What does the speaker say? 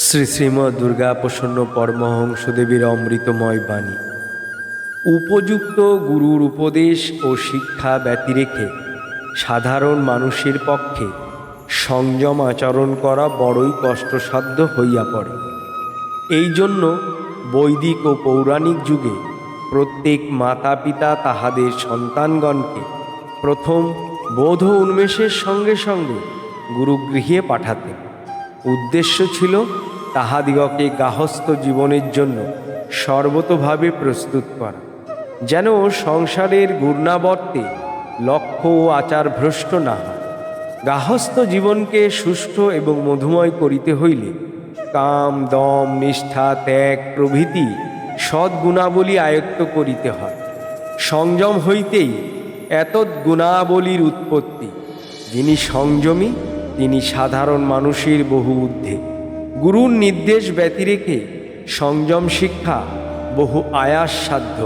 শ্রী শ্রীমৎ দুর্গা প্রসন্ন পরমহংসদেবের অমৃতময় বাণী। উপযুক্ত গুরুর উপদেশ ও শিক্ষা ব্যতিরেকে সাধারণ মানুষের পক্ষে সংযম আচরণ করা বড়ই কষ্টসাধ্য হইয়া পড়ে। এই জন্য বৈদিক ও পৌরাণিক যুগে প্রত্যেক মাতা পিতা তাহাদের সন্তানগণকে প্রথম বোধ উন্মেষের সঙ্গে সঙ্গে গুরুগৃহে পাঠাতেন। উদ্দেশ্য ছিল তাহাদিগকে গার্হস্থ্য জীবনের জন্য সর্বতোভাবে প্রস্তুত করা, যেন সংসারের ঘূর্ণাবর্তে লক্ষ্য ও আচার ভ্রষ্ট না হয়। গার্হস্থ্য জীবনকে সুষ্ঠু এবং মধুময় করিতে হইলে কাম, দম, নিষ্ঠা, ত্যাগ প্রভৃতি সদ্গুণাবলী আয়ত্ত করিতে হয়। সংযম হইতেই এতদ্ গুণাবলীর উৎপত্তি। যিনি সংযমী তিনি সাধারণ মানুষের বহু ঊর্ধ্বে। গুরুর নির্দেশ ব্যতিরেকে সংযম শিক্ষা বহু আয়াসসাধ্য।